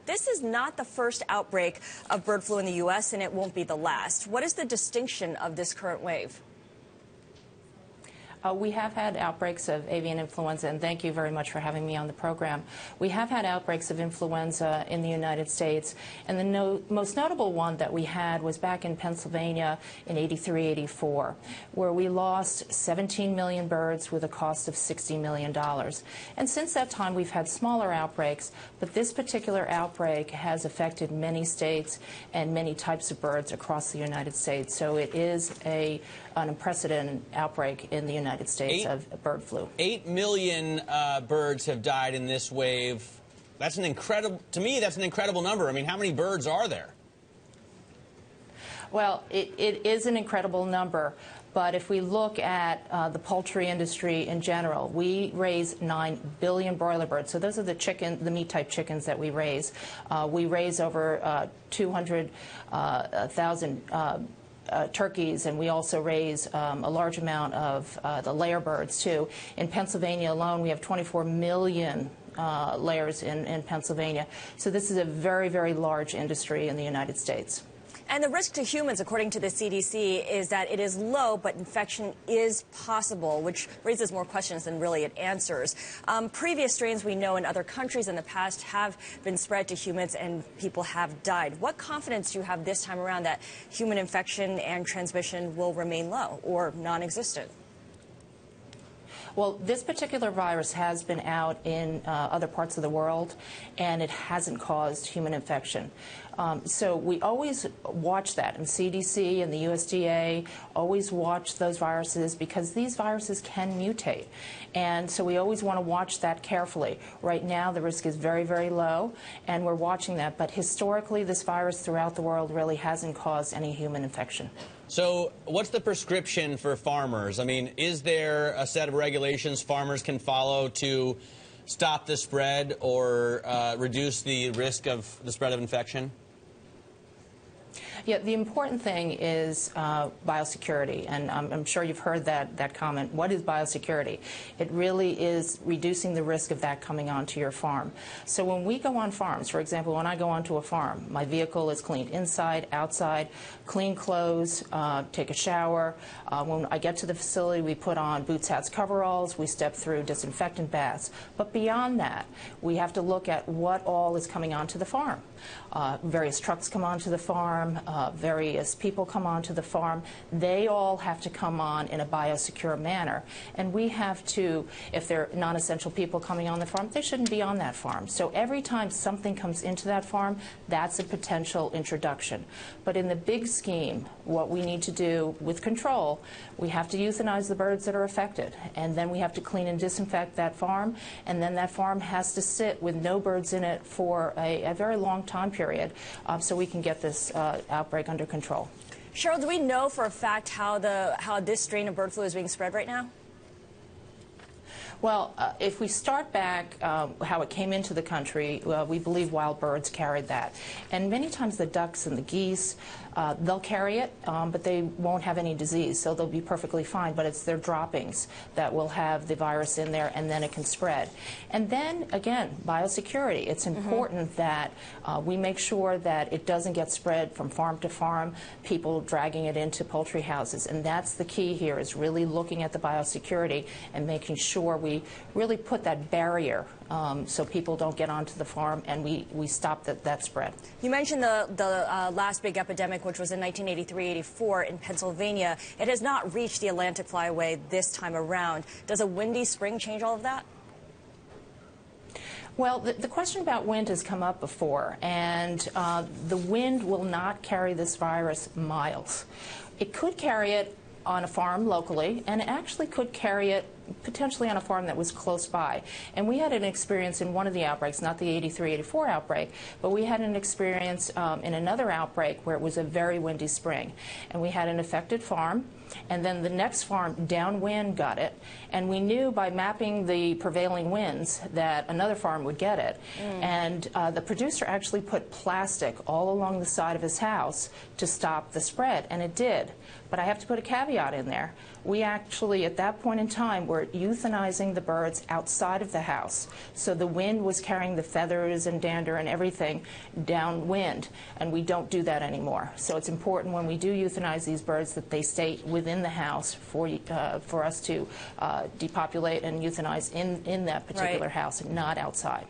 This is not the first outbreak of bird flu in the U.S., and it won't be the last. What is the distinction of this current wave? We have had outbreaks of avian influenza, and thank you very much for having me on the program. We have had outbreaks of influenza in the United States, and the most notable one that we had was back in Pennsylvania in '83-'84, where we lost 17 million birds with a cost of $60 million. And since that time, we've had smaller outbreaks, but this particular outbreak has affected many states and many types of birds across the United States. So it is an unprecedented outbreak in the United States of bird flu. 8 million birds have died in this wave. That's an incredible, to me, that's an incredible number. I mean, how many birds are there? Well, it is an incredible number. But if we look at the poultry industry in general, we raise 9 billion broiler birds. So those are the meat-type chickens that we raise. We raise over 200,000 turkeys, and we also raise a large amount of the layer birds, too. In Pennsylvania alone, we have 24 million layers in Pennsylvania. So this is a very, very large industry in the United States. And the risk to humans, according to the CDC, is that it is low, but infection is possible, which raises more questions than really it answers. Previous strains we know in other countries in the past have been spread to humans and people have died. What confidence do you have this time around that human infection and transmission will remain low or non-existent? Well, this particular virus has been out in other parts of the world, and it hasn't caused human infection. So we always watch that, and CDC and the USDA always watch those viruses because these viruses can mutate. And so we always want to watch that carefully. Right now, the risk is very, very low, and we're watching that. But historically, this virus throughout the world really hasn't caused any human infection. So what's the prescription for farmers? I mean, is there a set of regulations farmers can follow to stop the spread or reduce the risk of the spread of infection? Yeah, the important thing is biosecurity, and I'm sure you've heard that comment. What is biosecurity? It really is reducing the risk of that coming onto your farm. So when we go on farms, for example, when I go onto a farm, my vehicle is cleaned inside, outside, clean clothes, take a shower. When I get to the facility, we put on boots, hats, coveralls. We step through disinfectant baths. But beyond that, we have to look at what all is coming onto the farm. Various trucks come onto the farm. Various people come onto the farm. They all have to come on in a biosecure manner. And we have to, if they're non-essential people coming on the farm, they shouldn't be on that farm. So every time something comes into that farm, that's a potential introduction. But in the big scheme, what we need to do with control, we have to euthanize the birds that are affected. And then we have to clean and disinfect that farm. And then that farm has to sit with no birds in it for a very long time period so we can get this outbreak under control. Sherrill, do we know for a fact how this strain of bird flu is being spread right now? Well, if we start back how it came into the country, we believe wild birds carried that. And many times the ducks and the geese, they'll carry it, but they won't have any disease, so they'll be perfectly fine. But it's their droppings that will have the virus in there, and then it can spread. And then, again, biosecurity. It's important that we make sure that it doesn't get spread from farm to farm, people dragging it into poultry houses. And that's the key here, is really looking at the biosecurity and making sure we really put that barrier so people don't get onto the farm, and we stop that spread. You mentioned the last big epidemic, which was in 1983-84 in Pennsylvania. It has not reached the Atlantic flyway this time around. Does a windy spring change all of that? Well, the question about wind has come up before, and the wind will not carry this virus miles. It could carry it on a farm locally, and it actually could carry it potentially on a farm that was close by. And we had an experience in one of the outbreaks, not the '83-'84 outbreak, but we had an experience in another outbreak where it was a very windy spring. And we had an affected farm. And then the next farm downwind got it. And we knew by mapping the prevailing winds that another farm would get it. And the producer actually put plastic all along the side of his house to stop the spread, and it did. But I have to put a caveat in there. We actually, at that point in time, were euthanizing the birds outside of the house. So the wind was carrying the feathers and dander and everything downwind, and we don't do that anymore. So it's important when we do euthanize these birds that they stay within the house for us to depopulate and euthanize in that particular house and not outside.